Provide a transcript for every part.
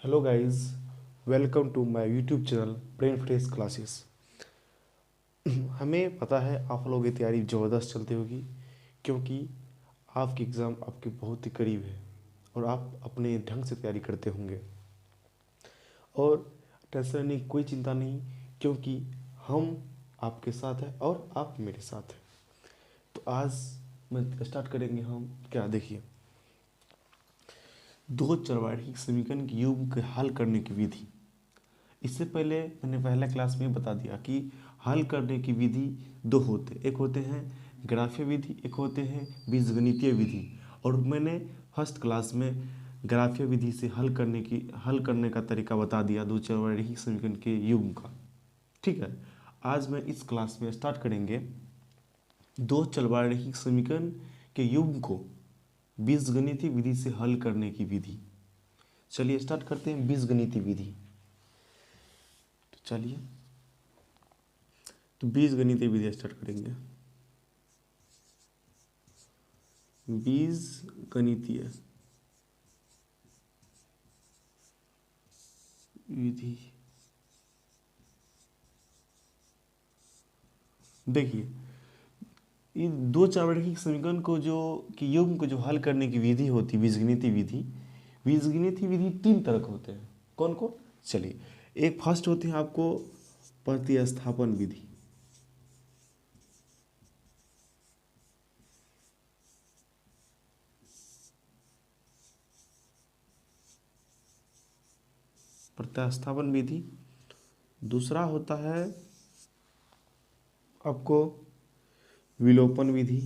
Hello guys, welcome to my YouTube channel brain fresh classes. हमें पता है आप लोगों की तैयारी ज़बरदस्त चलती होगी, क्योंकि आपकी एग्ज़ाम आपके बहुत ही करीब है और आप अपने ढंग से तैयारी करते होंगे। और टेंशन लेने की कोई चिंता नहीं, क्योंकि हम आपके साथ हैं और आप मेरे साथ हैं। तो आज मैं स्टार्ट करेंगे हम क्या, देखिए, दो चरवाही समीकरण के योग के हल करने की विधि। इससे पहले मैंने पहला क्लास में बता दिया कि हल करने की विधि दो होते, एक होते हैं ग्राफीय विधि, एक होते हैं बीजगणितीय विधि। और मैंने फर्स्ट क्लास में ग्राफीय विधि से हल करने का तरीका बता दिया दो चरवाही समीकरण के युग्म का। ठीक है, आज मैं इस क्लास में स्टार्ट करेंगे दो चरवाही समीकरण के युग्म को बीजगणितीय विधि से हल करने की विधि। चलिए स्टार्ट करते हैं बीजगणितीय विधि। तो चलिए, तो बीजगणितीय विधि स्टार्ट करेंगे। बीजगणितीय विधि, देखिए, इन दो चावड़िक समीकरण को जो कि युग्म को जो हल करने की विधि होती है बीजगणितीय विधि। बीजगणितीय विधि तीन तरह के होते हैं। कौन कौन? चलिए, एक फर्स्ट होते हैं आपको प्रतिस्थापन विधि। प्रतिस्थापन विधि। दूसरा होता है आपको विलोपन विधि।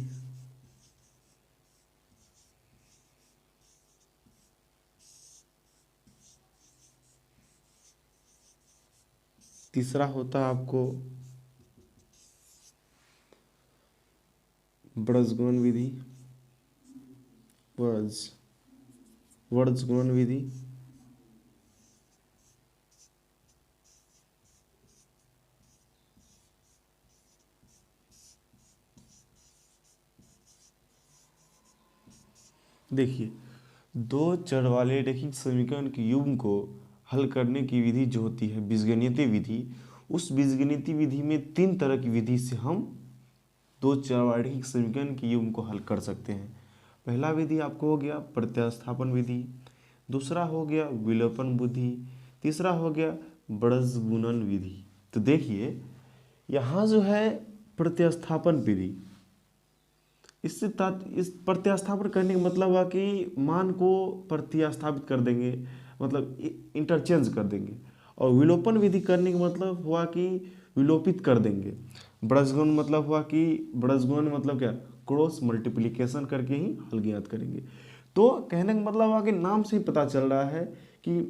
तीसरा होता है आपको ब्रजगुणन विधि, वर्ज वर्जगुणन विधि। देखिए, दो चर वाले रैखिक समीकरण के युग्म को हल करने की विधि जो होती है बीजगणितीय विधि, उस बीजगणितीय विधि में तीन तरह की विधि से हम दो चरवाही समीकरण के युग्म को हल कर सकते हैं। पहला विधि आपको हो गया प्रतिस्थापन विधि, दूसरा हो गया विलोपन विधि, तीसरा हो गया ब्रजगुणन विधि। तो देखिए, यहाँ जो है प्रतिस्थापन विधि, इस प्रत्यास्थापन करने का मतलब हुआ कि मान को प्रतिस्थापित कर देंगे, मतलब इंटरचेंज कर देंगे। और विलोपन विधि करने का मतलब हुआ कि विलोपित कर देंगे। ब्रजगुण मतलब हुआ कि ब्रजगुण मतलब क्या, क्रॉस मल्टीप्लिकेशन करके ही हल ज्ञात करेंगे। तो कहने का मतलब हुआ कि नाम से ही पता चल रहा है कि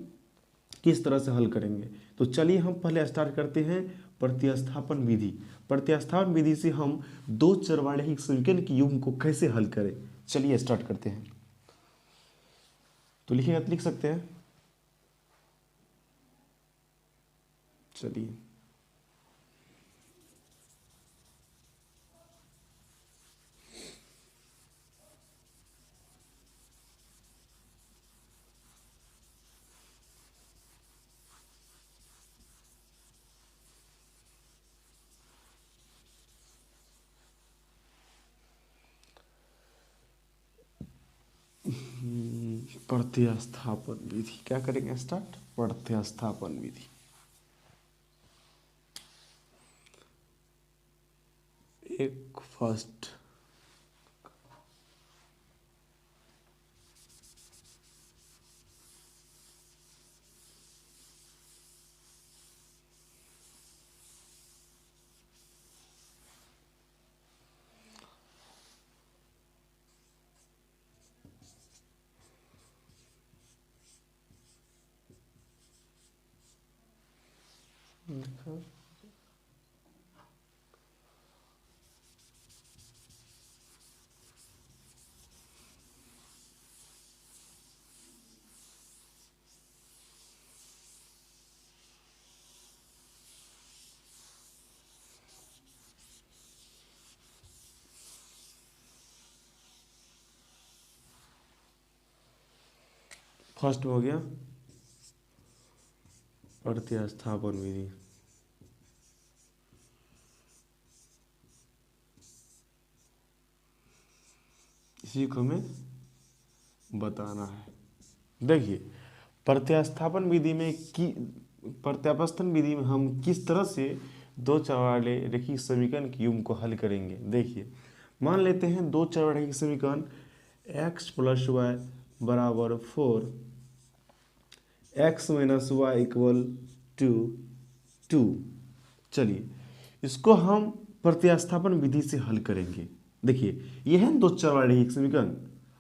किस तरह से हल करेंगे। तो चलिए हम पहले स्टार्ट करते हैं प्रतिस्थापन विधि। प्रतिस्थापन विधि से हम दो चरवाही समीकरण के युग्म को कैसे हल करें, चलिए स्टार्ट करते हैं। तो लिखिएगा, लिख सकते हैं। चलिए, प्रतिस्थापन विधि क्या करेंगे स्टार्ट। प्रतिस्थापन विधि, एक फर्स्ट फर्स्ट हो गया प्रतिस्थापन विधि। इसी को हमें बताना है। देखिए प्रत्यास्थापन विधि में प्रत्यावस्थान विधि में हम किस तरह से दो चर वाले रेखीय समीकरण के युग्म को हल करेंगे। देखिए मान लेते हैं दो चर वाले रेखीय समीकरण x + y = 4, x - y = 2। चलिए इसको हम प्रत्यास्थापन विधि से हल करेंगे। देखिए ये है दो चर वाले रैखिक समीकरण,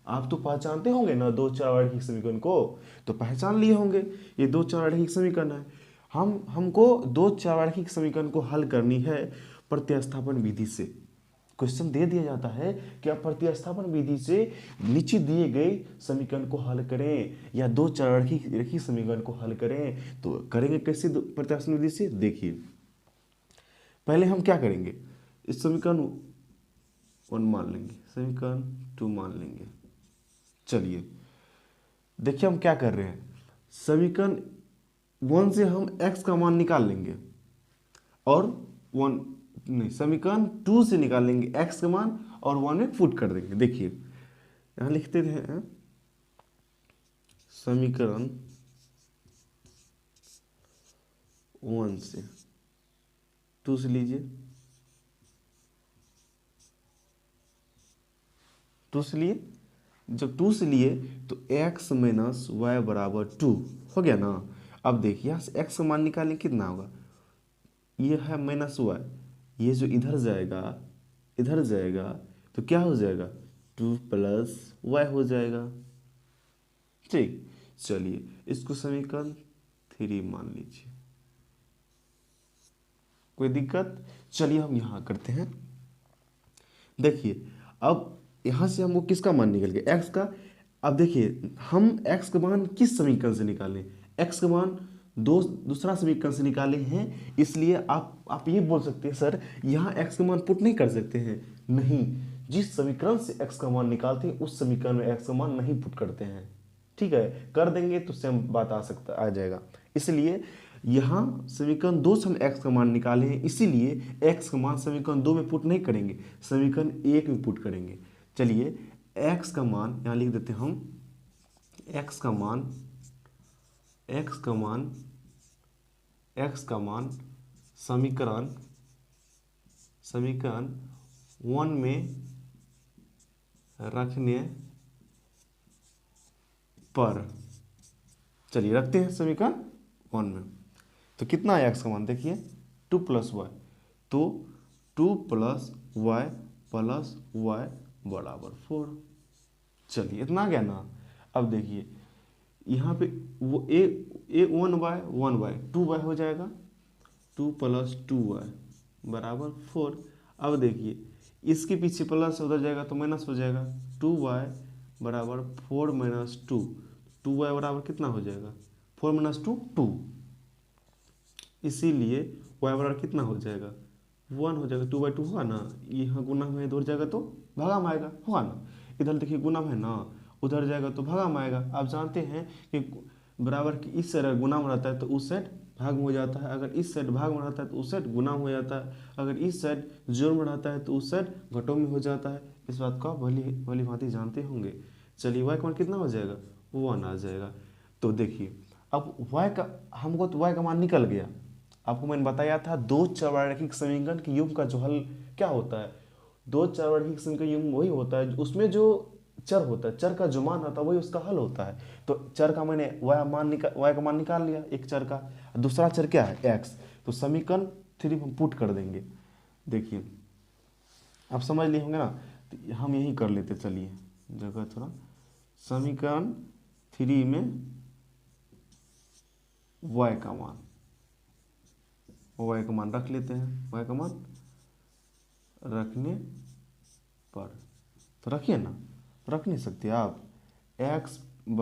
आप तो पहचानते होंगे ना दो चर वाले रैखिक समीकरण को, तो पहचान लिए होंगे ये दो चर वाले रैखिक समीकरण है। हमको दो चर वाले रैखिक समीकरण को हल करनी है प्रत्यास्थापन विधि से। क्वेश्चन दे दिया जाता है कि आप प्रतिस्थापन विधि से नीचे दिए गए समीकरण को हल करें या दो चर रैखिक समीकरण को हल करें। तो करेंगे कैसे प्रतिस्थापन विधि से? देखिए पहले हम क्या करेंगे, इस समीकरण 1 मान लेंगे, समीकरण 2 मान लेंगे। चलिए देखिए हम क्या कर रहे हैं, समीकरण 1 से हम x का मान निकाल लेंगे और समीकरण 2 से निकाल लेंगे x का मान और 1 में पुट कर देंगे। देखिए यहां लिखते हैं समीकरण 1 से 2 से लीजिए, 2 से लिए, जब 2 से लिए तो x - y = 2 हो गया ना। अब देखिए यहाँ से x का मान निकालें कितना होगा, ये है -y, ये जो इधर जाएगा तो क्या हो जाएगा 2 + y हो जाएगा। ठीक, चलिए इसको समीकरण 3 मान लीजिए, कोई दिक्कत? चलिए हम यहाँ करते हैं। देखिए अब यहाँ से हमको किसका मान निकल गया, x का। अब देखिए हम x का मान किस समीकरण से निकालें, x का मान दूसरा समीकरण से निकाले हैं, इसलिए आप ये बोल सकते हैं सर यहाँ x का मान पुट नहीं कर सकते हैं। नहीं, जिस समीकरण से x का मान निकालते हैं उस समीकरण में x का मान नहीं पुट करते हैं। ठीक है, कर देंगे तो सेम बात आ जाएगा। इसलिए यहाँ समीकरण 2 से हम x का मान निकाले हैं, इसीलिए x का मान समीकरण 2 में पुट नहीं करेंगे, समीकरण 1 में पुट करेंगे। चलिए x का मान यहाँ लिख देते हैं हम, x का मान समीकरण 1 में रखने पर, चलिए रखते हैं समीकरण 1 में, तो कितना आया x का मान, देखिए 2 + y, तो 2 + y = 4। चलिए इतना आ गया ना। अब देखिए यहाँ पे वो a 1y 2y हो जाएगा, 2 + 2y = 4। अब देखिए इसके पीछे प्लस उधर जाएगा तो माइनस हो जाएगा, 2y = 4 - 2, 2y बराबर कितना हो जाएगा 4 - 2 2, इसीलिए y बराबर कितना हो जाएगा 1 हो जाएगा। 2/2 होगा ना, यहाँ गुना में इधर जाएगा तो भागा में आएगा, होगा ना। इधर देखिए गुना में है ना, उधर जाएगा तो भागा में आएगा। आप जानते हैं कि बराबर की इस साइड गुना में रहता है तो उस साइड भाग में हो जाता है, अगर इस साइड भाग में रहता है तो उस साइड गुना में हो जाता है, अगर इस साइड जोड़ में रहता है तो उस साइड घटों में हो जाता है। इस बात को आप भली भांति जानते होंगे। चलिए y का मान कितना हो जाएगा 1 आ जाएगा। तो देखिए अब हमको तो y का मान निकल गया। आपको मैंने बताया था दो चरवारैखिक समीकरण के युग्म का जो हल क्या होता है, दो चरवारैखिक समीकरण युग्म वही होता है उसमें जो चर होता है, चर का जो मान होता है वही उसका हल होता है। तो चर का मैंने y का मान निकाल लिया एक चर का, दूसरा चर क्या है x, तो समीकरण 3 हम पुट कर देंगे। देखिए आप समझ लिए होंगे ना, तो हम यही कर लेते, चलिए जगह थोड़ा, समीकरण 3 में y का मान रख लेते हैं, y का मान रखने पर, तो रखिए ना, रख नहीं सकते आप, x =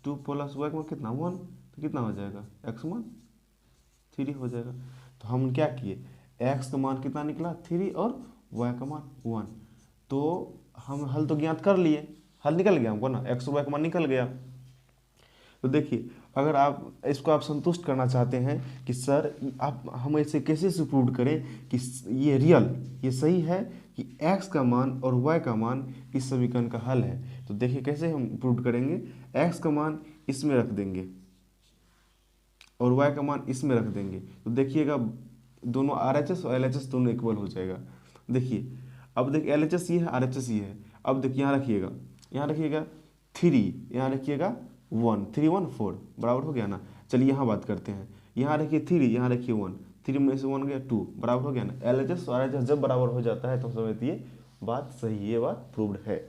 2 + y का मान कितना 1, तो कितना हो जाएगा x मान 3 हो जाएगा। तो हम क्या किए, x का मान कितना निकला 3 और y का मान 1, तो हम हल तो ज्ञात कर लिए, हल निकल गया हमको ना, x और y का मान निकल गया। तो देखिए, अगर आप इसको आप संतुष्ट करना चाहते हैं कि सर आप हम ऐसे कैसे से प्रूव करें कि ये रियल, ये सही है कि x का मान और y का मान इस समीकरण का हल है, तो देखिए कैसे हम प्रूव करेंगे। x का मान इसमें रख देंगे और y का मान इसमें रख देंगे, तो देखिएगा दोनों RHS और LHS दोनों इक्वल हो जाएगा। देखिए, अब देखिए LHS ये है, RHS ये है। अब देखिए यहाँ रखिएगा, यहाँ रखिएगा 3, यहाँ रखिएगा 1, 3 1 4 बराबर हो गया ना। चलिए यहाँ बात करते हैं, यहाँ रखिए 3, यहाँ रखिए 1, 3 में से 1 गया 2 बराबर हो गया ना। LHS और RHS जब बराबर हो जाता है तो समझिए बात सही है, ये बात प्रूव्ड है।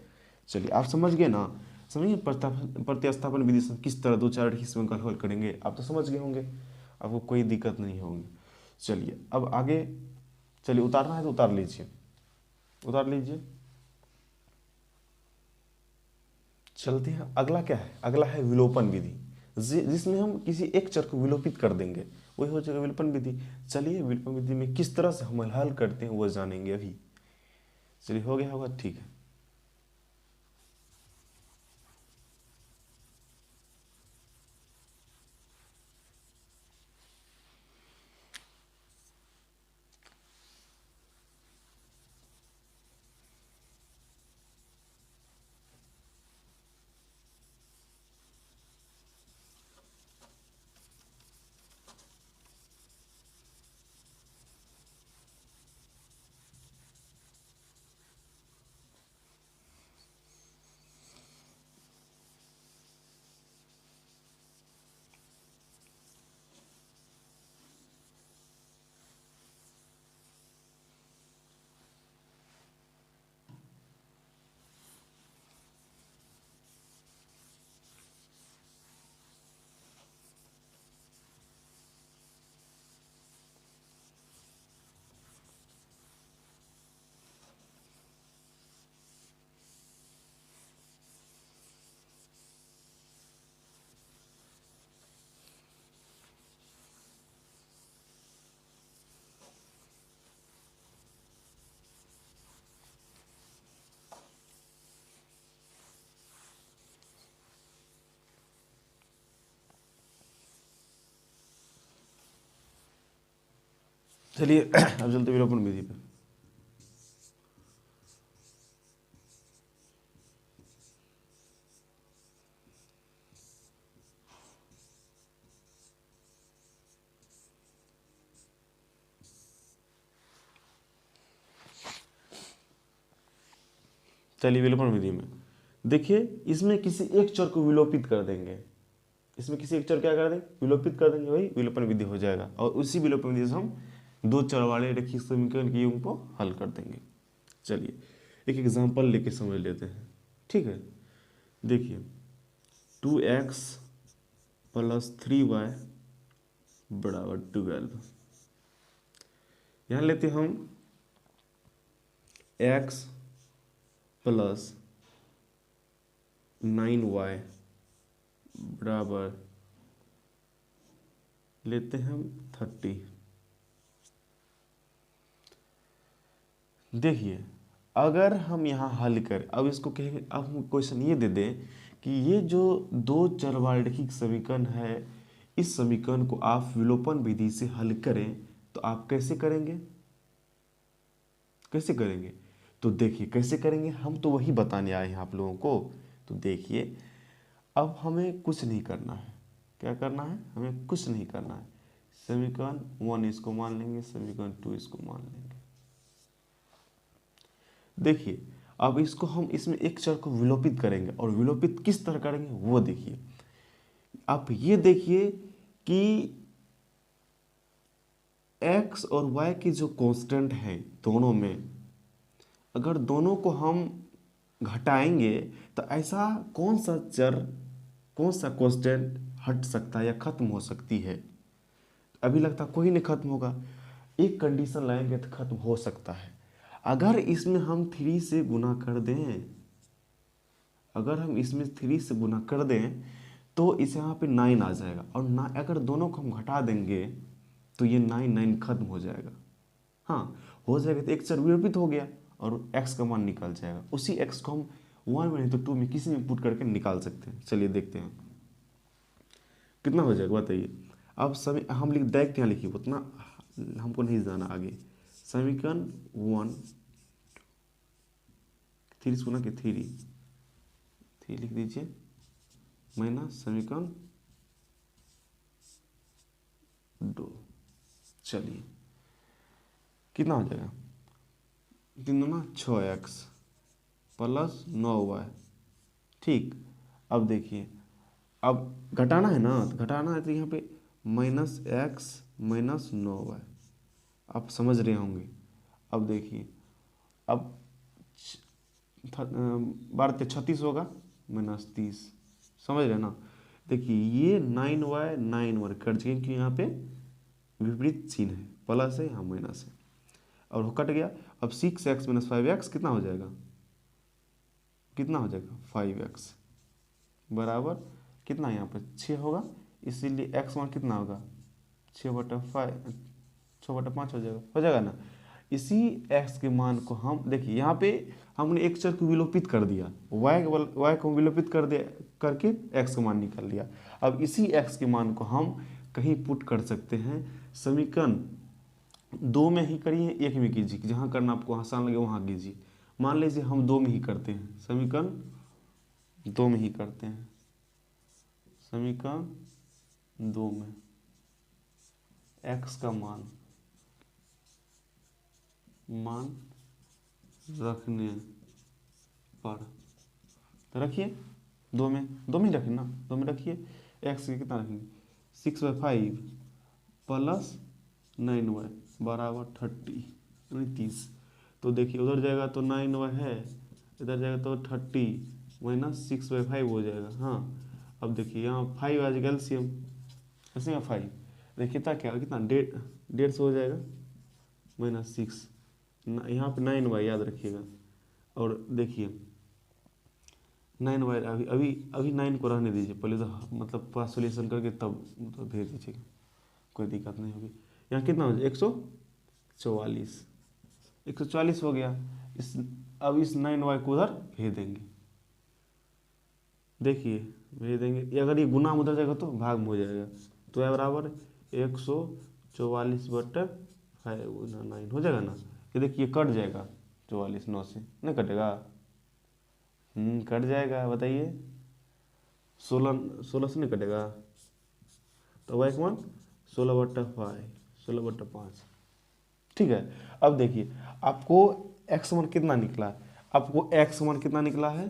चलिए आप समझ गए ना, समझिए प्रतिस्थापन विधि से किस तरह दो चार रैखिक समीकरण हल करेंगे, आप तो समझ गए होंगे, आपको कोई दिक्कत नहीं होगी। चलिए अब आगे, चलिए उतारना है तो उतार लीजिए, उतार लीजिए। चलते हैं, अगला क्या है, अगला है विलोपन विधि, जिसमें हम किसी एक चर को विलोपित कर देंगे, वही हो जाएगा विलोपन विधि। चलिए विलोपन विधि में किस तरह से हम हल करते हैं वो जानेंगे अभी। चलिए हो गया होगा, ठीक है। चलिए अब चलते विलोपन विधि पे। चलिए विलोपन विधि में देखिए, इसमें किसी एक चर को विलोपित कर देंगे, इसमें किसी एक चर क्या कर देंगे, विलोपित कर देंगे, वही विलोपन विधि हो जाएगा। और उसी विलोपन विधि से हम दो चर वाले रैखिक समीकरण के योग को हल कर देंगे। चलिए एक एग्जांपल लेके समझ लेते हैं, ठीक है। देखिए 2x + 3y बराबर 12, यहाँ लेते हम x + 9y बराबर लेते हैं हम 30। देखिए अगर हम यहाँ हल करें, अब इसको कहेंगे, अब हम क्वेश्चन ये दे दें कि ये जो दो चर वाले रैखिक समीकरण है, इस समीकरण को आप विलोपन विधि से हल करें, तो आप कैसे करेंगे, कैसे करेंगे। तो देखिए कैसे करेंगे, हम तो वही बताने आए हैं आप लोगों को। तो देखिए अब हमें कुछ नहीं करना है, क्या करना है, हमें कुछ नहीं करना है। समीकरण 1 इसको मान लेंगे, समीकरण 2 इसको मान लेंगे। देखिए अब इसको हम इसमें एक चर को विलोपित करेंगे, और विलोपित किस तरह करेंगे वो देखिए। आप ये देखिए कि x और y की जो कांस्टेंट है दोनों में, अगर दोनों को हम घटाएंगे तो ऐसा कौन सा चर, कौन सा कांस्टेंट हट सकता है या खत्म हो सकती है। अभी लगता कोई नहीं खत्म होगा, एक कंडीशन लाएंगे तो खत्म हो सकता है। अगर इसमें हम 3 से गुना कर दें, अगर हम इसमें 3 से गुना कर दें तो इसे यहाँ पे 9 आ जाएगा, और ना अगर दोनों को हम घटा देंगे तो ये 9 9 खत्म हो जाएगा। हाँ हो जाएगा, तो एक चर विलोपित हो गया और x का मान निकल जाएगा। उसी x को हम 1 में नहीं तो 2 में किसी में पुट करके निकाल सकते हैं। चलिए देखते हैं। कितना हो जाएगा बताइए। अब समय हम डायरेक्ट यहाँ लिखिए, उतना हमको नहीं जाना आगे। समीकरण 1 3 सुना कि 3 लिख दीजिए माइनस समीकरण 2। चलिए कितना हो जाएगा, 6x प्लस 9y। ठीक, अब देखिए, अब घटाना है ना, तो घटाना है तो यहाँ पे -x माइनस 9y, आप समझ रहे होंगे। अब देखिए, अब 12×36 होगा -30, समझ रहे ना। देखिए ये 9y 9y कट जाएंगे क्योंकि यहाँ पे विपरीत चिन्ह है, प्लस है यहाँ माइनस है, और वो कट गया। अब 6x माइनस 5x कितना हो जाएगा, कितना हो जाएगा 5x बराबर कितना, यहाँ पे 6 होगा, इसीलिए x मान कितना होगा 6/5 हो जाएगा ना। इसी x के मान को हम देखिए, यहाँ पे हमने एक चर को विलोपित कर दिया, y को विलोपित कर दिया करके x का मान निकाल लिया। अब इसी x के मान को हम कहीं पुट कर सकते हैं, समीकरण 2 में ही करिए, 1 में कीजिए, जहाँ करना आपको आसान लगे वहाँ कीजिए। मान लीजिए हम 2 में ही करते हैं, समीकरण 2 में ही करते हैं, समीकरण 2 में x का मान रखने पर, तो रखिए 2 में ही रखिए ना, 2 में रखिए। x के कितना रखेंगे 6/5 प्लस 9y बराबर 30 यानी 30। तो देखिए उधर जाएगा तो 9y है, इधर जाएगा तो 30 माइनस 6/5 हो जाएगा। हाँ, अब देखिए यहाँ 5 आ जाएगा एलसीएम, ऐसे 5 देखिए कितना 150 हो जाएगा -6, यहाँ पे 9y याद रखिएगा। और देखिए 9y अभी 9 को रहने दीजिए, पहले तो मतलब पूरा सोल्यूशन करके तब तो भेज दीजिएगा, कोई दिक्कत नहीं होगी। यहाँ कितना हो जाए 144 हो गया। अब इस 9y को उधर भेज देंगे, देखिए भेज देंगे, अगर ये गुना में उधर जाएगा तो भाग में हो जाएगा, तो यह बराबर 144/5 गुना 9 हो जाएगा ना। ये देखिए कट जाएगा 44 9 से, नहीं कटेगा, कट जाएगा, बताइए 16 से नहीं कटेगा, तो y का मान 16/5। ठीक है, अब देखिए आपको x मान कितना निकला है, आपको x मान कितना निकला है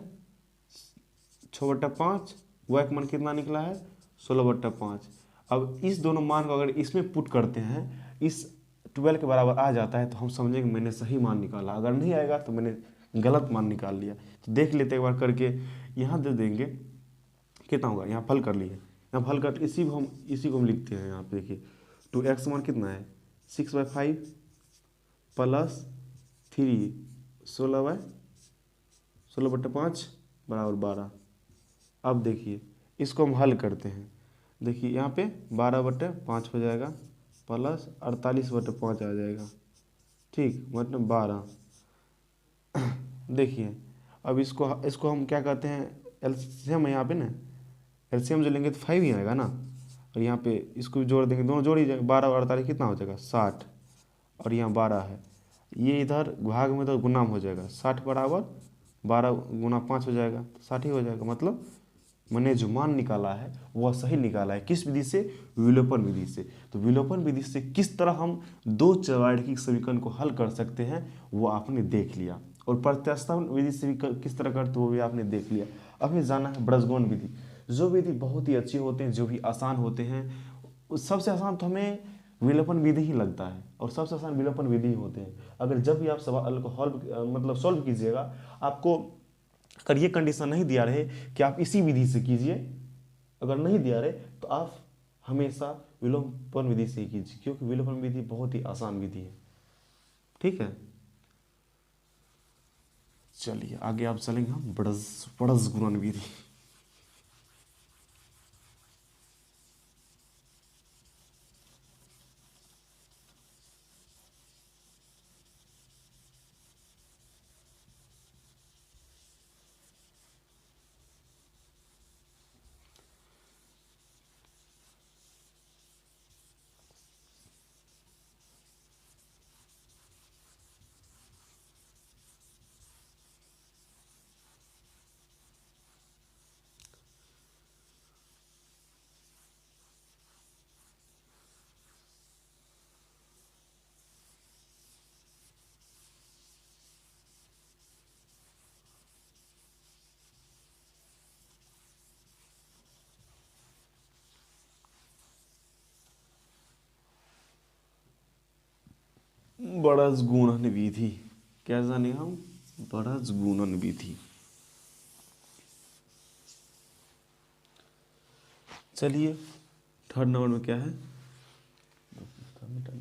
6/5, y का मान कितना निकला है 16/5। अब इस दोनों मान को अगर इसमें पुट करते हैं, इस 12 के बराबर आ जाता है तो हम समझेंगे मैंने सही मान निकाला, अगर नहीं आएगा तो मैंने गलत मान निकाल लिया। तो देख लेते एक बार करके, यहाँ दे देंगे कितना होगा, यहाँ फल कर लिए, यहाँ फल कर इसी को हम लिखते हैं। यहाँ पे देखिए 2x मान कितना है 6/5 प्लस 3 16/5 बराबर 12। अब देखिए इसको हम हल करते हैं, देखिए यहाँ पे 12/5 हो जाएगा प्लस 48/5 आ जाएगा, ठीक मतलब 12। देखिए अब इसको हम क्या कहते हैं, एलसीएम है यहाँ पे ना, एलसीएम जो लेंगे तो 5 ही आएगा ना, और यहाँ पे इसको भी जोड़ देंगे, दोनों जोड़ ही जाएगा, 12 और 48 कितना हो जाएगा 60, और यहाँ 12 है, ये इधर भाग में तो गुना में हो जाएगा, 60 बराबर 12 गुना 5 हो जाएगा, तो 60 ही हो जाएगा। मतलब मैंने जो मान निकाला है वह सही निकाला है, किस विधि से, विलोपन विधि से। तो विलोपन विधि से किस तरह हम दो चरवार्षिक समीकरण को हल कर सकते हैं वो आपने देख लिया, और प्रत्यास्थापन विधि से भी किस तरह करते वो भी आपने देख लिया। अब हमें जाना है ब्रजगोन विधि, जो विधि बहुत ही अच्छी होते हैं, जो भी आसान होते हैं। सबसे आसान तो हमें विलोपन विधि ही लगता है, और सबसे आसान विलोपन विधि ही होते हैं। अगर जब भी आप सवाल को मतलब सॉल्व कीजिएगा, आपको अगर ये कंडीशन नहीं दिया रहे कि आप इसी विधि से कीजिए, अगर नहीं दिया रहे तो आप हमेशा विलोपन विधि से ही कीजिए, क्योंकि विलोपन विधि बहुत ही आसान विधि है। ठीक है, चलिए आगे आप चलेंगे हम ब्रज गुणन विधि। बड़स गुणन विधि। क्या जाने हम? बड़स गुणन विधि। चलिए थर्ड नंबर में क्या है?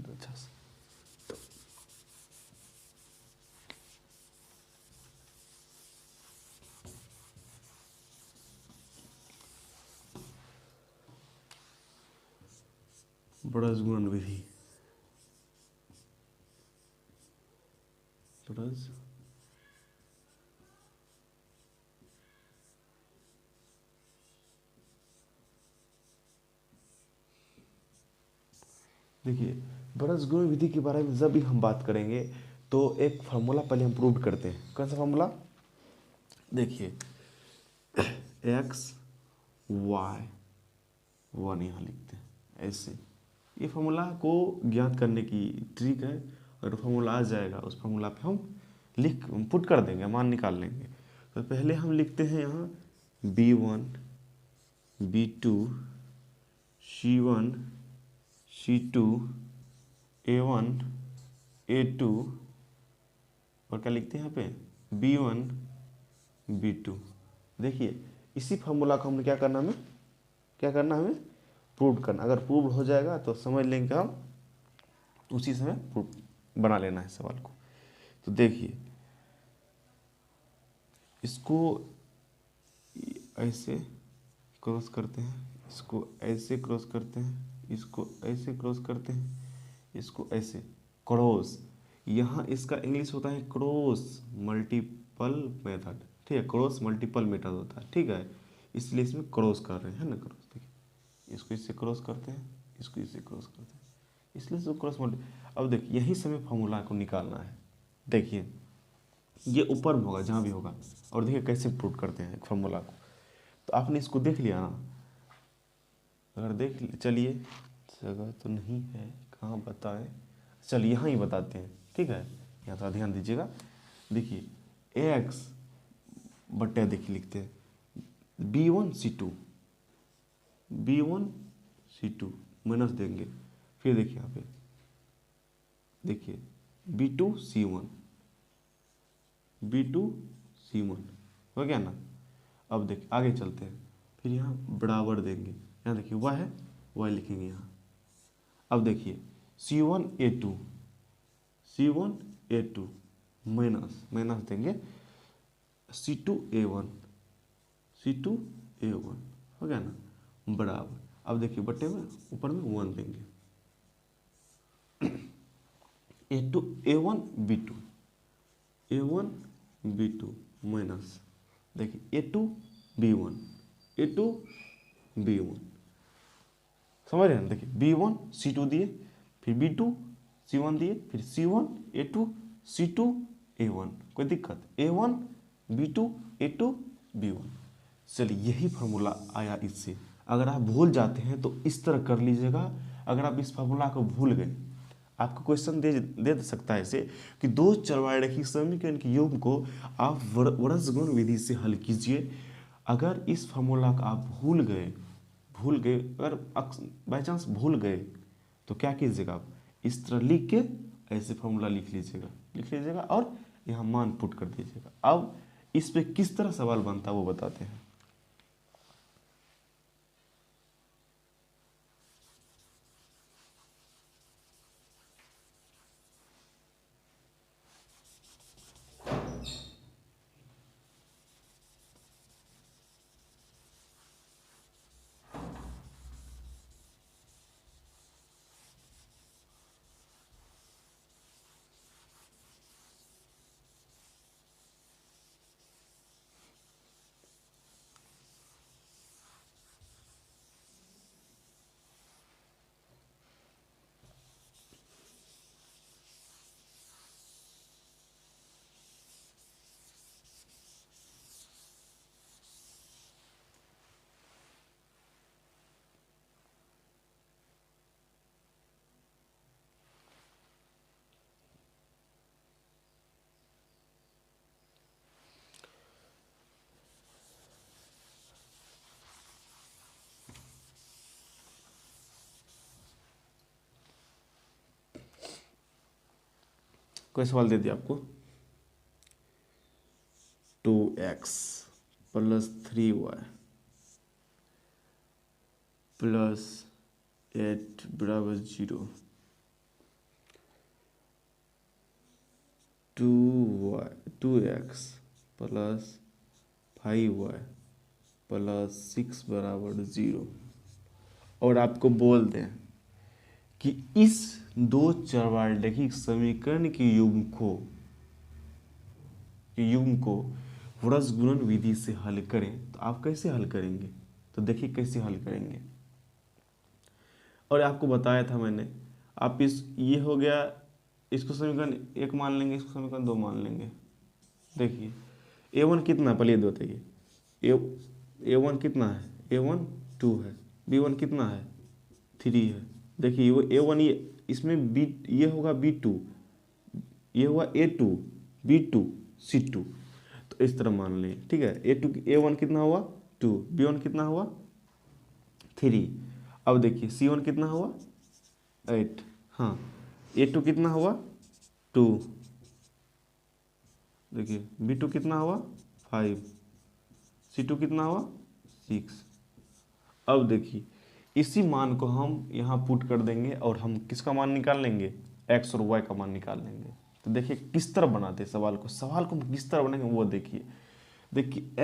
अच्छा से बड़स गुणन विधि। बड़स देखिए, बड़स गुणन विधि के बारे में जब भी हम बात करेंगे तो एक फार्मूला पहले हम प्रूव करते हैं। कौन सा फार्मूला? देखिए एक्स वाई 1 यहाँ लिखते हैं ऐसे। ये फार्मूला को ज्ञात करने की ट्रिक है। अगर फार्मूला आ जाएगा उस फार्मूला पे हम पुट कर देंगे, मान निकाल लेंगे। तो पहले हम लिखते हैं यहाँ B1 B2 C1 C2 A1 A2 और क्या लिखते हैं यहाँ पे B1 B2। देखिए इसी फार्मूला को हमें क्या करना, हमें प्रूव करना। अगर प्रूव हो जाएगा तो समझ लेंगे कि हम उसी समय प्रूव बना लेना है सवाल को। तो देखिए इसको ऐसे क्रॉस करते हैं, इसको ऐसे क्रॉस करते हैं, इसको ऐसे क्रॉस करते हैं, इसको ऐसे क्रॉस। यहाँ इसका इंग्लिश होता है क्रॉस मल्टीपल मेथड। ठीक है, क्रॉस मल्टीपल मेथड होता है। ठीक है, इसलिए इसमें क्रॉस कर रहे हैं ना, क्रॉस। देखिए इसको इससे क्रॉस करते हैं, इसको इससे क्रॉस करते हैं, इसलिए इसको क्रॉस मल्टी। अब देखिए यहीं से हमें फार्मूला को निकालना है। देखिए ये ऊपर में होगा जहाँ भी होगा, और देखिए कैसे प्रूव करते हैं एक फार्मूला को। तो आपने इसको देख लिया ना? अगर देख चलिए, जगह तो नहीं है, कहाँ बताएं? चलिए यहाँ ही बताते हैं। ठीक है, यहाँ थोड़ा ध्यान दीजिएगा। देखिए एक्स बट्टे देखिए लिखते हैं B1 C2 B1 C2 minus देंगे। फिर देखिए यहाँ पे देखिए B2 C1 B2 C1 हो गया ना? अब देखिए आगे चलते हैं। फिर यहाँ बराबर देंगे, यहाँ देखिए y है, y लिखेंगे यहाँ। अब देखिए C1 A2 माइनस देंगे C2 A1 हो गया ना? बराबर। अब देखिए बट्टे में ऊपर में 1 देंगे। A1 B2 माइनस देखिए A2 B1 समझ रहे हैं? देखिए B1 C2 दिए, फिर B2 C1 दिए, फिर C1 A2 C2 A1। कोई दिक्कत? A1 B2 A2 B1। चलिए यही फार्मूला आया इससे। अगर आप भूल जाते हैं तो इस तरह कर लीजिएगा। अगर आप इस फार्मूला को भूल गए, आपको क्वेश्चन दे सकता है ऐसे कि दो चरवारेखी समीकरण के योग को आप वरस गुण विधि से हल कीजिए। अगर इस फार्मूला को आप भूल गए, अगर बाई चांस भूल गए तो क्या कीजिएगा, आप इस तरह लिख के ऐसे फार्मूला लिख लीजिएगा और यहाँ मान पुट कर दीजिएगा। अब इस पे किस तरह सवाल बनता है वो बताते हैं। कोई सवाल दे दिया आपको, 2x प्लस 3y प्लस 8 बराबर 0, 2x प्लस 5y प्लस 6 बराबर 0, और आपको बोल दें कि इस दो चरवारैखिक समीकरण के युग्म को व्रज गुणन विधि से हल करें। तो आप कैसे हल करेंगे, तो देखिए कैसे हल करेंगे। और आपको बताया था मैंने, आप ये हो गया, इसको समीकरण 1 मान लेंगे, इसको समीकरण 2 मान लेंगे। देखिए a1 कितना, पहले ये बताइए, a1 कितना है, a1 2 है, b1 कितना है 3 है। देखिए वो a1, ये इसमें b, ये होगा b2, ये हुआ a2, b2 c2, तो इस तरह मान लें, ठीक है। a1 कितना हुआ 2, b1 कितना हुआ 3। अब देखिए c1 कितना हुआ 8, हाँ a2 कितना हुआ 2, देखिए b2 कितना हुआ 5, c2 कितना हुआ 6। अब देखिए इसी मान को हम यहाँ पुट कर देंगे और हम किसका मान निकाल लेंगे, x और y का मान निकाल लेंगे। तो देखिए किस तरह बनाते हैं सवाल को हम किस तरह बनाएंगे वो देखिए।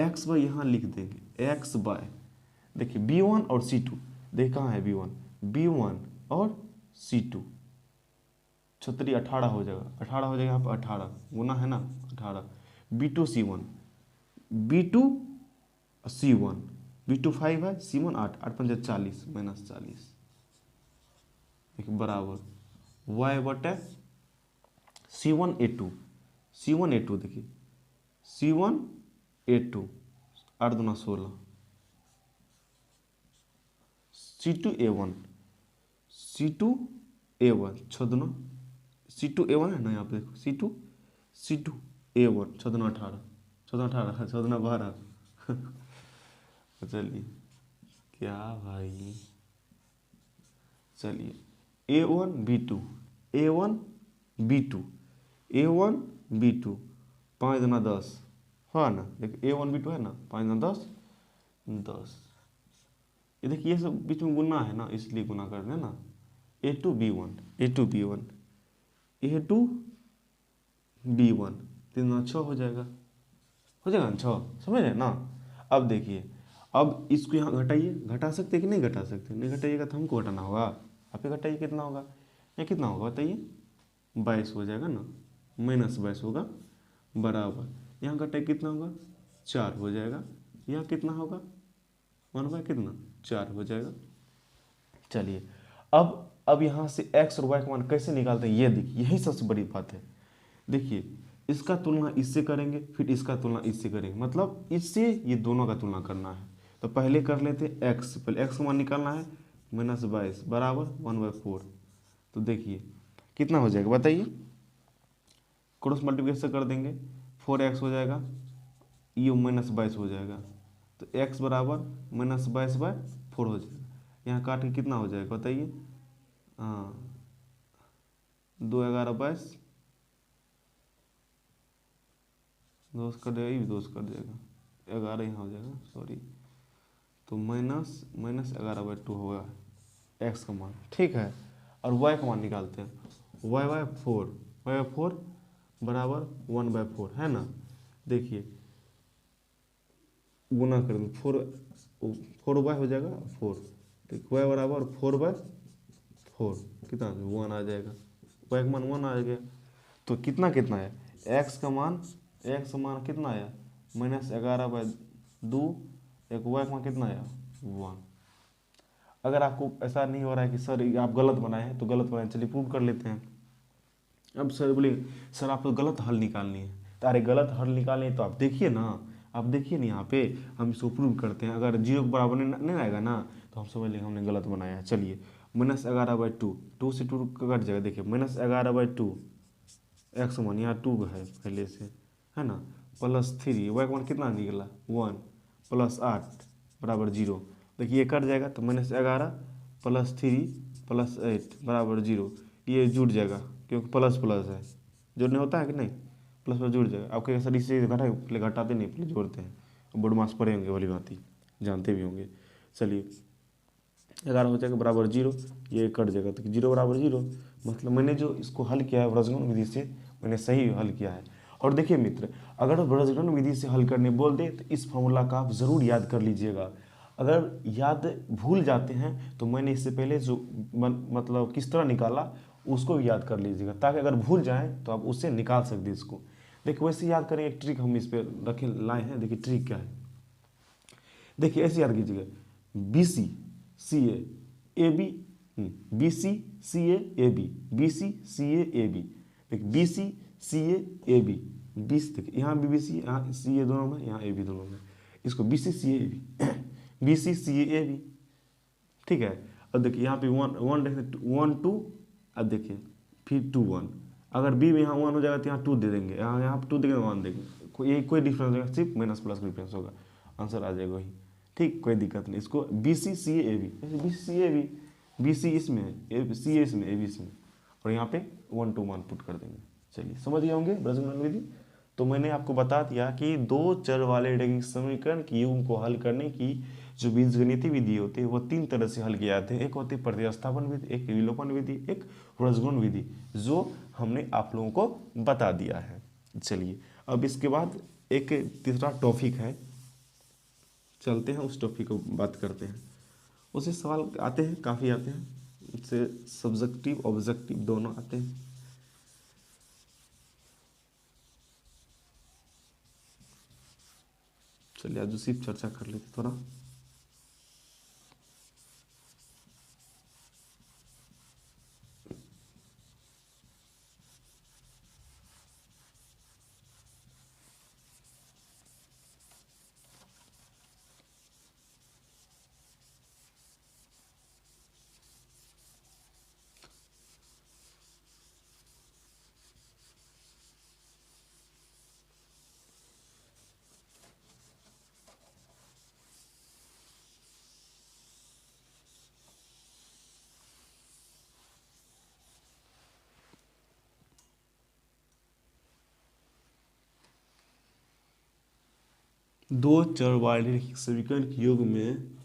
x बाय यहाँ लिख देंगे, x बाय, देखिए b1 और c2, देखिए कहाँ है b1 और c2, 18 हो जाएगा, 18 हो जाएगा यहाँ पर, 18 गुना है ना 18, b2 c1, b2 c1, b2 5 है, c1 8, 8 5 40 माइनस 40, देखिए बराबर y बटे c1 a2, c1 a2, देखिए c1 a2, 8 दूना 16, c2 a1, c2 a1, 6 दूना, c2 a1 है ना यहाँ पे, देखो c2 a1, 6 दूना 18, 14 18, 6 दूना 12। चलिए क्या भाई, चलिए a1 b2, a1 b2, a1 b2, 5 दूना 10, हाँ ना, देखिए a1 b2 है ना, 5 दूना 10, 10। ये देखिए ये सब बीच में गुना है ना, इसलिए गुना कर रहे हैं ना, a2 b1, a2 b1, a2 b1, 3 दूना 6 हो जाएगा ना 6, समझ रहे ना। अब देखिए, अब इसको यहाँ घटाइए, घटा सकते कि नहीं घटा सकते, नहीं घटाइएगा तो हमको घटाना होगा, आप ही घटाइए, कितना होगा, ये कितना होगा बताइए, 22 हो जाएगा ना, माइनस 22 होगा, बराबर यहाँ घटाइए कितना होगा 4 हो जाएगा, यहाँ कितना होगा 1 बाय कितना 4 हो जाएगा। चलिए अब यहाँ से x और y का मान कैसे निकालते हैं, ये देखिए, यही सबसे बड़ी बात है। देखिए इसका तुलना इससे करेंगे, फिर इसका तुलना इससे करेंगे, मतलब इससे ये दोनों का तुलना करना है। तो पहले कर लेते हैं x, पहले x का मान निकालना है, -22 बराबर 1/4। तो देखिए कितना हो जाएगा बताइए, क्रॉस मल्टीप्लिकेशन कर देंगे, 4x हो जाएगा, ये -22 हो जाएगा, तो x बराबर -22/4 हो जाएगा। यहाँ काट के कितना हो जाएगा बताइए, हाँ 2 11 22, दोस्त कर देगा, ये भी दोस्त कर देगा, 11 यहाँ हो जाएगा, सॉरी, तो -11/2 होगा x का मान, ठीक है। और y का मान निकालते हैं, y/4 बराबर 1/4 है ना। देखिए गुना कर दें, 4y हो जाएगा 4, तो y बराबर 4/4, कितना 1 आ जाएगा, y का मान 1 आ गया। तो कितना है, x का मान कितना आया -11/2, एक y का मान कितना आया 1। अगर आपको ऐसा नहीं हो रहा है कि सर आप गलत बनाए हैं, तो गलत बनाए, चलिए प्रूव कर लेते हैं। अब सर बोले सर आपको गलत हल निकालनी है, तो अरे गलत हल निकालनी है तो आप देखिए ना, यहाँ पे हम इसको प्रूव करते हैं। अगर 0 के बराबर नहीं आएगा ना, तो हम समझ लेंगे हमने गलत बनाया है। चलिए -11/2, 2 से 2 कट जाएगा, देखिए -11/2, x मान यहाँ 2 है पहले से, है ना, +3, y का मान कितना निकला 1, +8 बराबर 0। देखिए ये कट जाएगा, तो -11 +3 +8 बराबर 0, ये जुड़ जाएगा क्योंकि प्लस प्लस है, जोड़ने होता है कि नहीं, प्लस प्लस जुड़ जाएगा। आपके सर इससे घटा, पहले घटाते नहीं, पहले जोड़ते हैं। बोर्ड मास पढ़े होंगे वाली बात ही, जानते भी होंगे। चलिए 11 हो जाएगा बराबर 0, ये कट जाएगा तो 0 बराबर 0। मतलब मैंने जो इसको हल किया है व्रजगुणन विधि से, मैंने सही हल किया है। और देखिए मित्र, अगर व्रजगुणन विधि से हल करने बोल दे तो इस फॉर्मूला का आप ज़रूर याद कर लीजिएगा। अगर याद भूल जाते हैं तो मैंने इससे पहले जो मतलब किस तरह निकाला उसको भी याद कर लीजिएगा, ताकि अगर भूल जाएं तो आप उससे निकाल सकते इसको। देखिए वैसे याद करें, एक ट्रिक हम इस पर रखे लाए हैं। देखिए ट्रिक क्या है, देखिए ऐसे याद कीजिएगा, B C C A B, B C C A B, B C C A B. देखिए B C C A B, बीस, देखिए यहाँ बी सी, यहाँ सी ए दोनों में, यहाँ ए बी दोनों में, इसको B C C A B, B C C A B, ठीक है। अब देखिए यहाँ पे वन वन देखें, 1 2, अब देखिए फिर 2 1, अगर बी में यहाँ 1 हो जाएगा तो यहाँ 2 दे देंगे, यहाँ 2 देंगे 1 देंगे, कोई डिफरेंस होगा, सिर्फ माइनस प्लस का डिफरेंस होगा, आंसर आ जाएगा वही। ठीक, कोई दिक्कत नहीं। इसको B C C A B, B C C A B, B C इसमें है, सी ए इसमें, ए बी इसमें, और यहाँ पे 1 2 1 पुट कर देंगे। चलिए समझ गए होंगे व्रजगुणन विधि। तो मैंने आपको बता दिया कि दो चर वाले रैखिक समीकरण की युग्म को हल करने की जो बीजगणितीय विधि होती है वो 3 तरह से हल किए जाते हैं। एक होती है प्रतिस्थापन विधि, एक विलोपन विधि, एक व्रजगुणन विधि, जो हमने आप लोगों को बता दिया है। चलिए अब इसके बाद एक तीसरा टॉपिक है, चलते हैं उस टॉपिक को बात करते हैं। उससे सवाल आते हैं, काफ़ी आते हैं, उससे सब्जेक्टिव ऑब्जेक्टिव दोनों आते हैं। चलिए आज सिर्फ चर्चा कर लेते थोड़ा। दो चर वाले रैखिक समीकरण के योग में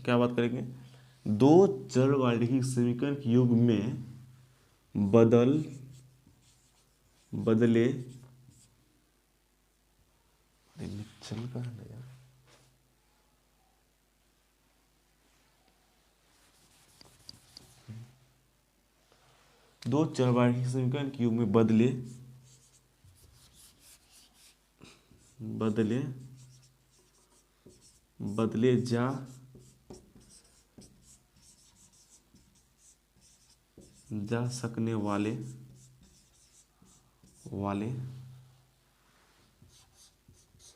क्या बात करेंगे, दो चर वाले रैखिक समीकरण के योग में बदले चल का है यार, दो चर वाले रैखिक समीकरण के योग में बदले जा सकने वाले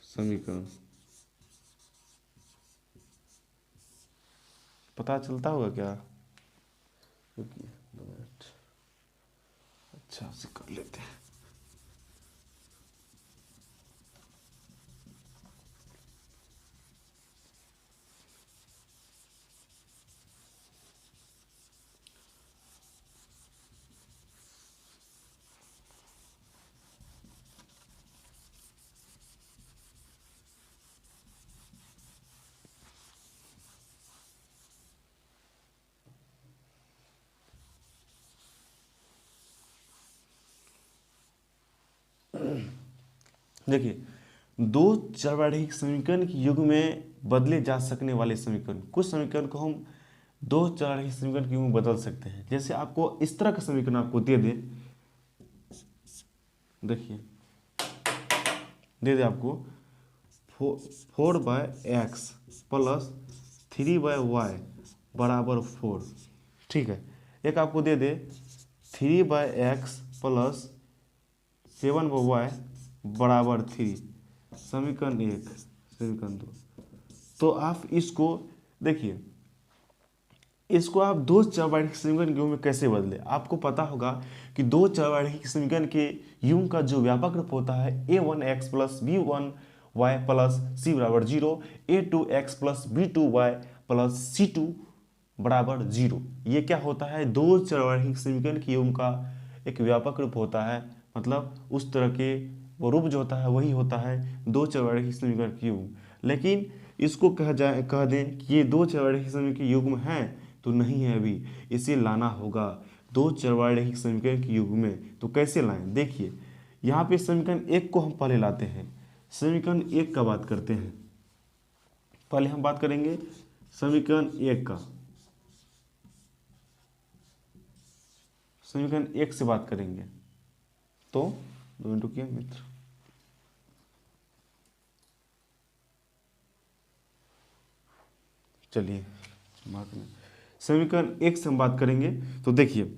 समीकरण। पता चलता होगा क्या? रुकिए 2 मिनट, अच्छा से कर लेते हैं। देखिए दो चरवाढ़ी समीकरण के युग में बदले जा सकने वाले समीकरण, कुछ समीकरण को हम दो चरवाढ़ी समीकरण के युग में बदल सकते हैं। जैसे आपको इस तरह का समीकरण आपको दे दे, देखिए दे आपको 4/x प्लस 3/y बराबर 4, ठीक है। एक आपको दे दे 3/x प्लस 7/y बराबर 3, समीकरण 1 समीकरण 2। तो आप इसको देखिए, इसको आप दो चरवारहिक समीकरण के युग में कैसे बदले। आपको पता होगा कि दो चरवारहिक समीकरण के युग का जो व्यापक रूप होता है a1x plus b1y plus c बराबर 0, a2x plus b2y plus c2 बराबर 0। ये क्या होता है, दो चरवारहिक समीकरण के युग का एक व्यापक रूप होता है। मतलब उस तरह के वो रूप जो होता है वही होता है दो चरवारहिक समीकरण के युग। लेकिन इसको कह दें कि ये दो चरवारहिक समीकरण के युग में है तो नहीं है, अभी इसे लाना होगा दो चरवारहिक समीकरण के युग में। तो कैसे लाएं, देखिए यहाँ पे समीकरण 1 को हम पहले लाते हैं। समीकरण 1 का बात करते हैं, पहले हम बात करेंगे समीकरण 1 का। समीकरण 1 से बात करेंगे तो 2 मिनट रुकिए मित्र। चलिए समीकरण 1 से हम बात करेंगे तो देखिए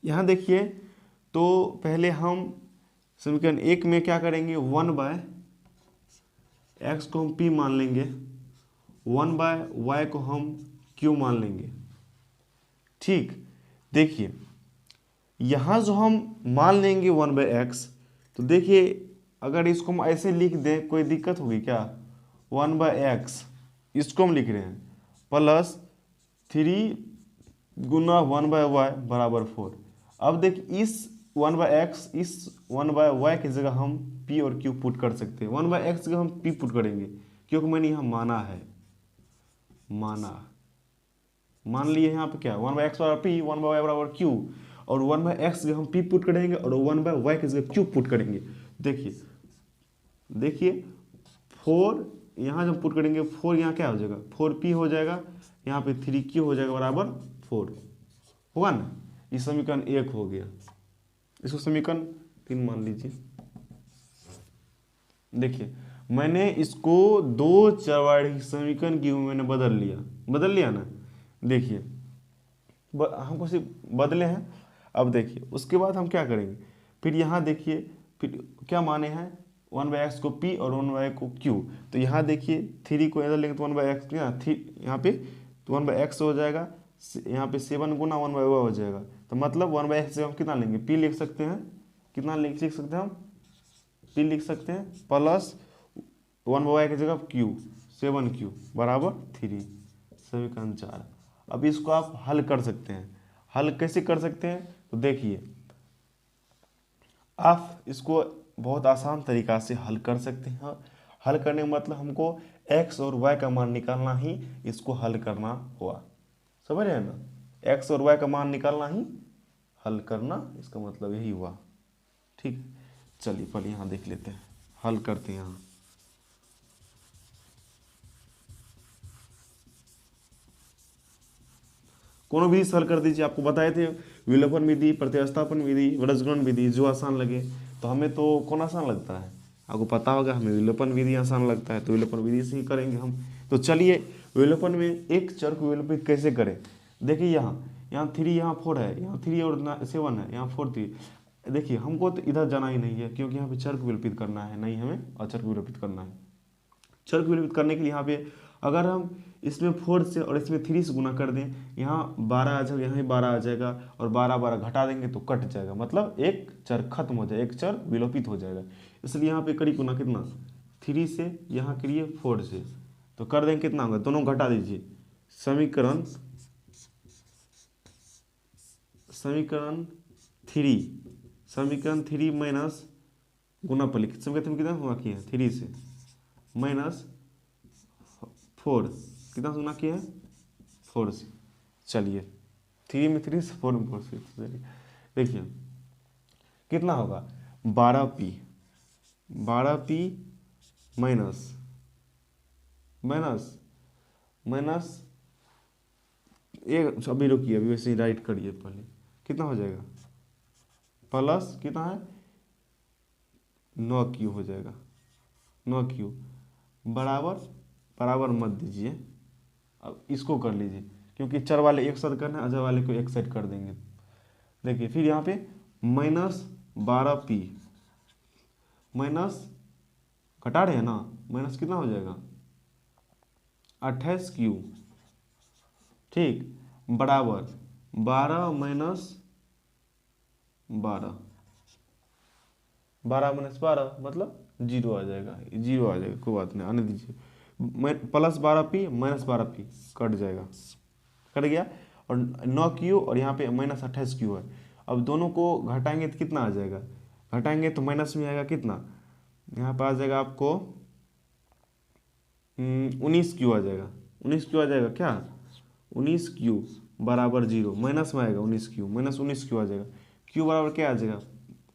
यहाँ देखिए, तो पहले हम समीकरण 1 में क्या करेंगे, 1/x को हम p मान लेंगे, 1/y को हम q मान लेंगे। ठीक, देखिए यहाँ जो हम मान लेंगे 1/x, तो देखिए अगर इसको हम ऐसे लिख दें कोई दिक्कत होगी क्या, 1/x इसको हम लिख रहे हैं प्लस 3 गुना 1/y बराबर 4। अब देखिए इस 1/x इस 1/y की जगह हम p और q पुट कर सकते हैं। 1/x की जगह हम p पुट करेंगे क्योंकि मैंने यहाँ माना है, मान लिए यहाँ पे क्या 1/x बराबर p, 1/y बराबर q, और 1/x की जगह हम p पुट करेंगे और 1/y की जगह q पुट करेंगे। देखिए 4 यहाँ जब पुट करेंगे 4 यहाँ क्या हो जाएगा 4p हो जाएगा, यहाँ पे 3q हो जाएगा बराबर 4 होगा ना। ये समीकरण 1 हो गया। इसको समीकरण 3 मान लीजिए। देखिए मैंने इसको दो चरवारहिक समीकरण की मैंने बदल लिया ना। देखिए हमको सिर्फ बदले हैं। अब देखिए उसके बाद हम क्या करेंगे, फिर यहाँ देखिए फिर क्या माने हैं 1/x को p और 1/y को q। तो यहाँ देखिए 3 को इधर लेंगे तो 1/x यहाँ पे तो 1/x हो जाएगा, यहाँ पे 7 गुना 1/y हो जाएगा। तो मतलब 1/x से हम कितना लेंगे, p लिख सकते हैं, कितना लिख सकते हैं हम, p लिख सकते हैं प्लस 1/y की जगह q 7q बराबर 3, समीकरण 4। अब इसको आप हल कर सकते हैं। हल कैसे कर सकते हैं, तो देखिए आप इसको बहुत आसान तरीका से हल कर सकते हैं। हल करने का मतलब हमको x और y का मान निकालना ही इसको हल करना हुआ, समझ रहे हैं ना। x और y का मान निकालना ही हल करना, इसका मतलब यही हुआ। ठीक, चलिए पहले यहाँ देख लेते हैं, हल करते हैं। यहाँ कोनो विधि से हल कर दीजिए। आपको बताए थे विलोपन विधि, प्रतिस्थापन विधि, वृजगण विधि, जो आसान लगे। तो हमें तो कौन आसान लगता है, आपको पता होगा हमें विलोपन विधि आसान लगता है, तो विलोपन विधि से ही करेंगे हम। तो चलिए विलोपन में एक चर को विलोपित कैसे करें। देखिए यहाँ 3 यहाँ 4 है, यहाँ 3 और 7 है, यहाँ 4 3। देखिए हमको तो इधर जाना ही नहीं है क्योंकि यहाँ पे चर को विलोपित करना है, नहीं हमें अचर को विलोपित करना है। चर को विलोपित करने के लिए यहाँ पे अगर हम इसमें 4 से और इसमें 3 से गुना कर दें, यहाँ 12 आ जाएगा, यहाँ 12 आ जाएगा, और 12 घटा देंगे तो कट जाएगा, मतलब एक चर खत्म हो जाएगा, एक चर विलोपित हो जाएगा। इसलिए यहाँ पे करीब गुना कितना 3 से, यहाँ करिए 4 से, तो कर देंगे कितना होगा, दोनों घटा दीजिए। समीकरण 3 माइनस गुना पर लिख, समीकरण कितना हुआ किया 3 से माइनस 4 कितना गुना किया है 4 से। चलिए 3 में 3 से 4 में 4 से, देखिए कितना होगा 12p माइनस एक, अभी रुकिए, अभी वैसे ही राइट करिए पहले, कितना हो जाएगा प्लस कितना है 9q हो जाएगा, 9q बराबर मत दीजिए। अब इसको कर लीजिए क्योंकि चर वाले एक साथ करना है, अजर वाले को एक साइड कर देंगे। देखिए फिर यहाँ पे -12p घटा रहे हैं ना, माइनस कितना हो जाएगा 28Q, ठीक, बराबर 12 माइनस 12, 12 माइनस 12 मतलब जीरो आ जाएगा, जीरो आ जाएगा, कोई बात नहीं, आने दीजिए। Plus 12P minus 12P cut जाएगा, कट गया, और 9Q और यहाँ पे माइनस 28Q है। अब दोनों को घटाएंगे तो कितना आ जाएगा, घटाएंगे तो माइनस में आएगा कितना, यहाँ पर आ जाएगा आपको 19Q आ जाएगा, 19Q आ जाएगा क्या, 19Q बराबर जीरो, माइनस में आएगा 19Q, माइनस 19Q आ जाएगा, Q बराबर क्या आ जाएगा,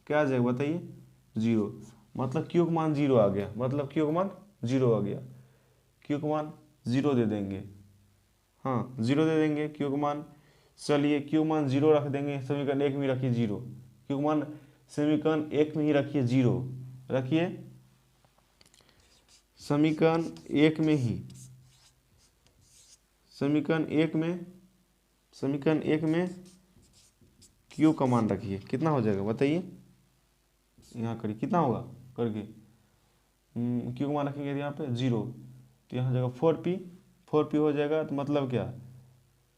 क्या आ जाएगा बताइए, जीरो, मतलब Q का मान जीरो आ गया, मतलब Q का मान जीरो आ गया, Q का मान जीरो दे देंगे, हाँ जीरो दे देंगे Q का मान। चलिए Q मान जीरो रख देंगे, समीकरण एक में रखिए जीरो, Q मान समीकरण एक में ही रखिए जीरो, रखिए समीकरण एक में ही, समीकरण एक में Q का मान रखिए, कितना हो जाएगा बताइए, यहाँ करिए कितना होगा करके, Q का मान रखेंगे यहाँ पे जीरो, तो यहाँ हो जाएगा 4P, 4P हो जाएगा, तो मतलब क्या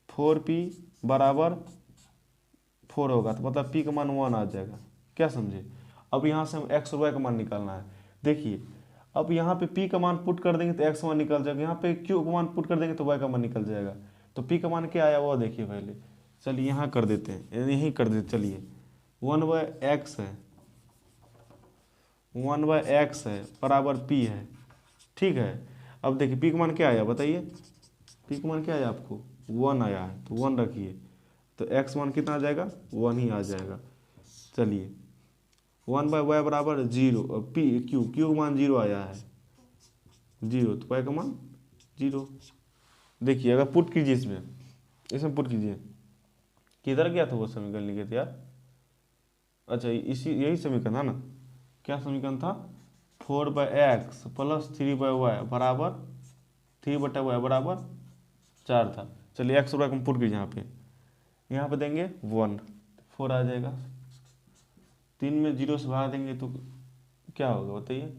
4P बराबर 4 होगा, तो मतलब P का मान 1 आ जाएगा, क्या समझे। अब यहाँ से हम x और y का मान निकालना है, देखिए अब यहाँ पे P का मान पुट कर देंगे तो x मान निकल जाएगा, यहाँ पे Q का मान पुट कर देंगे तो y का मान निकल जाएगा, तो P का मान क्या आया वो देखिए पहले, चलिए यहाँ कर देते हैं, यहीं कर देते, चलिए 1/x है, 1/x है बराबर P है, ठीक है। अब देखिए P का मान क्या आया बताइए, P का मान क्या आया आपको 1 आया है, तो 1 रखिए, तो x मान कितना आ जाएगा 1 ही आ जाएगा। चलिए 1/y बराबर जीरो, Q का मान जीरो आया है, जीरो, तो y का मान जीरो। देखिए अगर पुट कीजिए इसमें पुट कीजिए, किधर गया था वो समीकरण लिखे थे यार, अच्छा इसी यही समीकरण था ना, क्या समीकरण था 4/x प्लस 3/y बराबर 3/y बराबर 4 था। चलिए x और y को पुट कीजिए, यहाँ पे देंगे 1, 4 आ जाएगा, 3 में जीरो से भाग देंगे तो क्या होगा बताइए,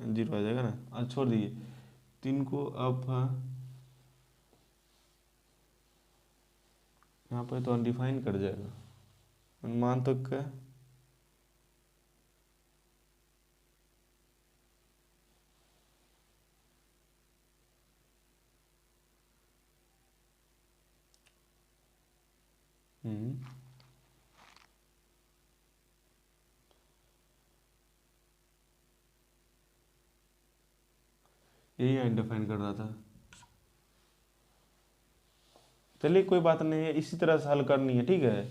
जीरो आ जाएगा ना, आज छोड़ दीजिए 3 को, अब यहाँ पर तो अनडिफाइन कर जाएगा, अनुमान तो क्या, यही अनडिफाइन कर रहा था। चलिए कोई बात नहीं है, इसी तरह से हल करनी है, ठीक है,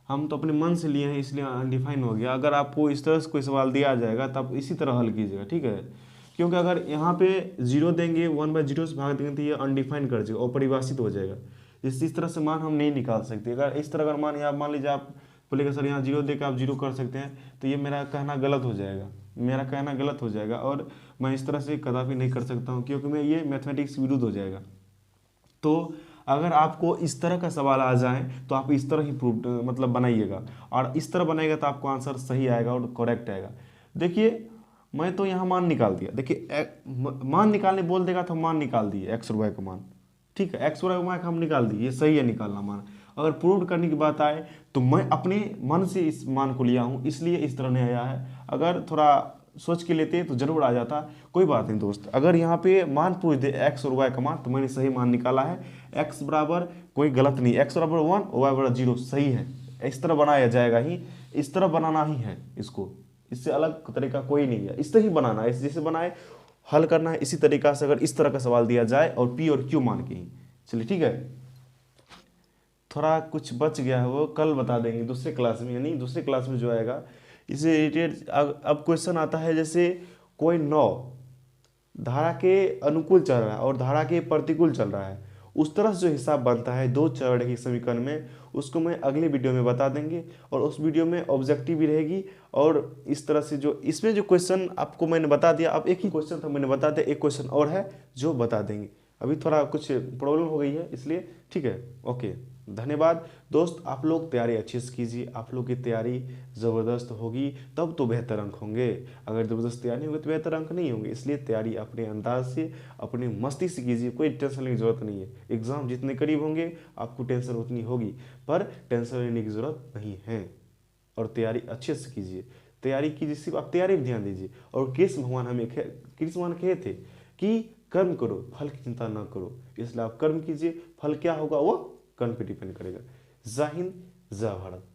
हम तो अपने मन से लिए हैं इसलिए अनडिफाइन हो गया। अगर आपको इस तरह से कोई सवाल दिया जाएगा तो आप इसी तरह हल कीजिएगा, ठीक है, क्योंकि अगर यहाँ पे जीरो देंगे 1/0 से भाग देंगे तो ये अनडिफाइन कर जाएगा, अपरिभाषित हो जाएगा, इस तरह से मान हम नहीं निकाल सकते। अगर इस तरह अगर मान यहाँ मान लीजिए आप बोलेगा सर यहाँ जीरो देकर आप जीरो कर सकते हैं, तो ये मेरा कहना गलत हो जाएगा, मेरा कहना गलत हो जाएगा, और मैं इस तरह से कदापि नहीं कर सकता हूँ, क्योंकि मैं ये मैथमेटिक्स विरुद्ध हो जाएगा। तो अगर आपको इस तरह का सवाल आ जाए तो आप इस तरह ही प्रूव मतलब बनाइएगा, और इस तरह बनाएगा तो आपको आंसर सही आएगा और करेक्ट आएगा। देखिए मैं तो यहाँ मान निकाल दिया, देखिए मान निकालने बोल देगा तो मान निकाल दिए एक्स और वाई का मान, ठीक है, एक्स और वाई का हम निकाल दिए, ये सही है निकालना मान। अगर प्रूव करने की बात आए तो मैं अपने मन से इस मान को लिया हूँ, इसलिए इस तरह नहीं आया है। अगर थोड़ा सोच के लेते तो जरूर आ जाता, कोई बात नहीं दोस्त। अगर यहाँ पे मान पूछ दे एक्स और वाई का मान तो मैंने सही मान निकाला है, एक्स बराबर कोई गलत नहीं, एक्स बराबर 1 और वाई बराबर 0 सही है, इस तरह बनाया जाएगा ही, इस तरह बनाना ही है इसको, इससे अलग तरीका कोई नहीं है, इस तरह ही बनाना है, जैसे बनाए हल करना है इसी तरीका से। अगर इस तरह का सवाल दिया जाए और पी और क्यू मान के ही, चलिए ठीक है। थोड़ा कुछ बच गया है वो कल बता देंगे दूसरे क्लास में, यानी दूसरे क्लास में जो आएगा इससे रिलेटेड। अब क्वेश्चन आता है जैसे कोई नौ धारा के अनुकूल चल रहा है और धारा के प्रतिकूल चल रहा है, उस तरह से जो हिसाब बनता है दो चरण के समीकरण में, उसको मैं अगले वीडियो में बता देंगे, और उस वीडियो में ऑब्जेक्टिव भी रहेगी। और इस तरह से जो इसमें जो क्वेश्चन आपको मैंने बता दिया, अब एक ही क्वेश्चन था मैंने बता दिया, एक क्वेश्चन और है जो बता देंगे। अभी थोड़ा कुछ प्रॉब्लम हो गई है इसलिए, ठीक है, ओके। धन्यवाद दोस्त। आप लोग तैयारी अच्छे से कीजिए, आप लोग की तैयारी ज़बरदस्त होगी तब तो बेहतर अंक होंगे। अगर ज़बरदस्त तैयारी नहीं होगी तो बेहतर अंक नहीं होंगे। इसलिए तैयारी अपने अंदाज से, अपनी मस्ती से कीजिए, कोई टेंशन लेने की ज़रूरत नहीं है। एग्ज़ाम जितने करीब होंगे आपको टेंशन उतनी होगी, पर टेंशन लेने की ज़रूरत नहीं है। और तैयारी अच्छे से कीजिए, तैयारी कीजिए, सिर्फ आप तैयारी पर ध्यान दीजिए। और कृष्ण भगवान हमें कृष्ण भगवान कहे थे कि कर्म करो, फल की चिंता ना करो। इसलिए आप कर्म कीजिए, फल क्या होगा वो कर्म पे डिपेंड करेगा। जय हिंद, जय भारत।